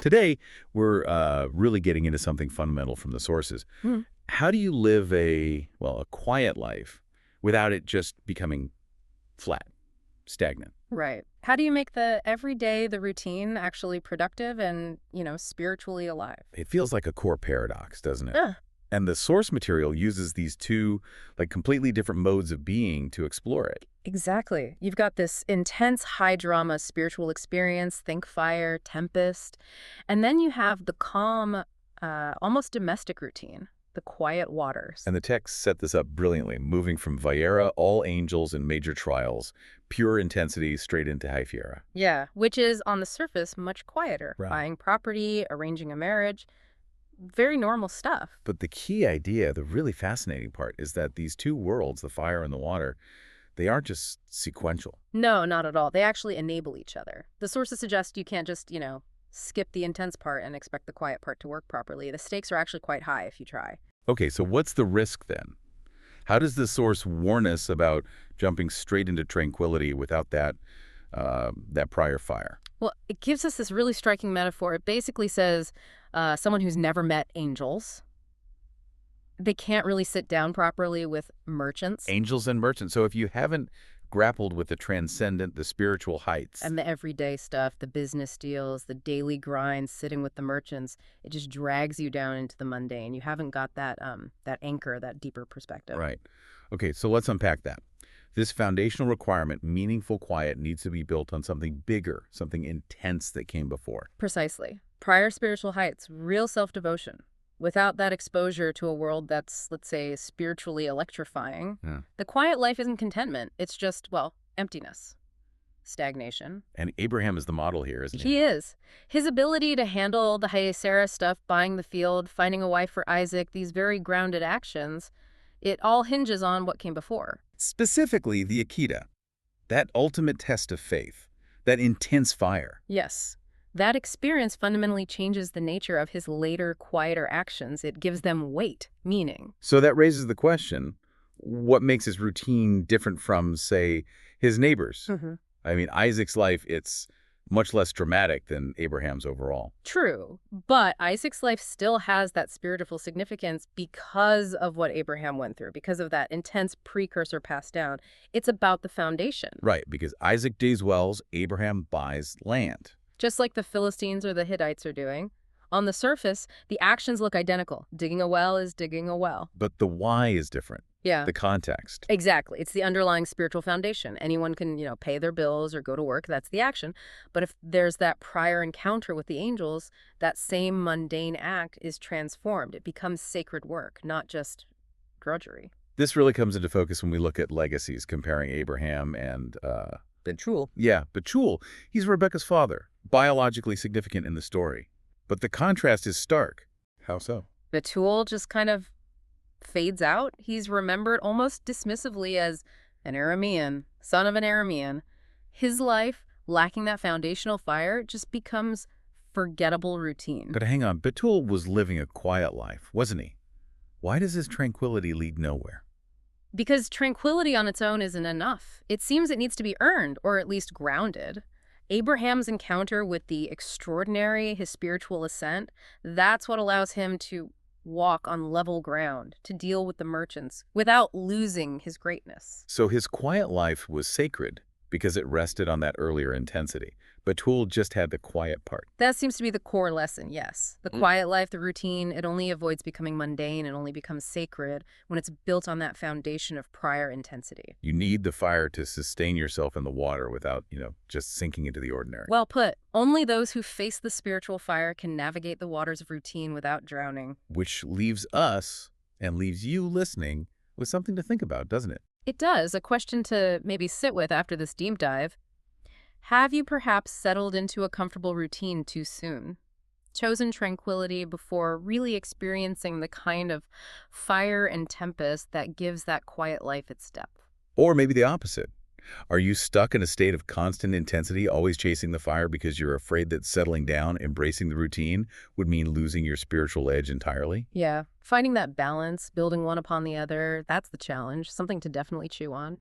Today, we're really getting into something fundamental from the sources. Mm, How do you live a quiet life without it just becoming flat, stagnant? right. How do you make the everyday, the routine, actually productive and, spiritually alive? It feels like a core paradox, doesn't it? Ugh, And the source material uses these two, completely different modes of being to explore it. exactly. You've got this intense high drama spiritual experience, think fire, tempest. And then you have the calm, almost domestic routine, the quiet waters. And the text set this up brilliantly, moving from Vayera, all angels and major trials, pure intensity straight into Vayera. Yeah, which is on the surface much quieter. Right. Buying property, arranging a marriage, very normal stuff. But the key idea, the really fascinating part, is that these two worlds, the fire and the water, they aren't just sequential. No, not at all. They actually enable each other. The sources suggest you can't just, skip the intense part and expect the quiet part to work properly. The stakes are actually quite high if you try. Okay, so what's the risk then? How does the source warn us about jumping straight into tranquility without that prior fire? Well, it gives us this really striking metaphor. It basically says someone who's never met angels, they can't really sit down properly with merchants Angels and merchants. So if you haven't grappled with the transcendent, the spiritual heights, and the everyday stuff, the business deals, the daily grind, sitting with the merchants, it just drags you down into the mundane. You haven't got that anchor, that deeper perspective. right? Okay, so let's unpack that. This foundational requirement, meaningful quiet, needs to be built on something bigger, something intense that came before. Precisely. Prior spiritual heights, real self-devotion. Without that exposure to a world that's, let's say, spiritually electrifying, Yeah. the quiet life isn't contentment. It's just, well, emptiness, stagnation. And Abraham is the model here, isn't he? He is. His ability to handle the Chayei Sarah stuff, buying the field, finding a wife for Isaac, these very grounded actions, it all hinges on what came before. Specifically, the Akeidah, that ultimate test of faith, that intense fire. Yes. That experience fundamentally changes the nature of his later, quieter actions. It gives them weight, meaning. So that raises the question, what makes his routine different from, say, his neighbors? I mean, Isaac's life, it's much less dramatic than Abraham's overall. True, but Isaac's life still has that spiritual significance because of what Abraham went through, because of that intense precursor passed down. It's about the foundation. Right, because Isaac digs wells, Abraham buys land. Just like the Philistines or the Hittites are doing. On the surface, the actions look identical. Digging a well is digging a well. But the why is different, Yeah, the context. exactly. It's the underlying spiritual foundation. Anyone can, pay their bills or go to work. That's the action. But if there's that prior encounter with the angels, that same mundane act is transformed. It becomes sacred work, not just drudgery. This really comes into focus when we look at legacies, comparing Abraham and, Bethuel. Bethuel. He's Rebekah's father, biologically significant in the story. But the contrast is stark. How so? Bethuel just kind of fades out. He's remembered almost dismissively as an Aramean, son of an Aramean. His life, lacking that foundational fire, just becomes forgettable routine. But hang on, Bethuel was living a quiet life, wasn't he? Why does his tranquility lead nowhere? Because tranquility on its own isn't enough. It seems it needs to be earned, or at least grounded. Abraham's encounter with the extraordinary, his spiritual ascent, that's what allows him to walk on level ground, to deal with the merchants, without losing his greatness. So his quiet life was sacred because it rested on that earlier intensity. Bethuel just had the quiet part. That seems to be the core lesson, yes. The quiet life, the routine, it only avoids becoming mundane and only becomes sacred when it's built on that foundation of prior intensity. You need the fire to sustain yourself in the water without, just sinking into the ordinary. Well put. Only those who face the spiritual fire can navigate the waters of routine without drowning. Which leaves us and leaves you listening with something to think about, doesn't it? It does. A question to maybe sit with after this deep dive. Have you perhaps settled into a comfortable routine too soon? Chosen tranquility before really experiencing the kind of fire and tempest that gives that quiet life its depth? Or maybe the opposite. Are you stuck in a state of constant intensity, always chasing the fire because you're afraid that settling down, embracing the routine, would mean losing your spiritual edge entirely? Yeah, finding that balance, building one upon the other, that's the challenge, something to definitely chew on.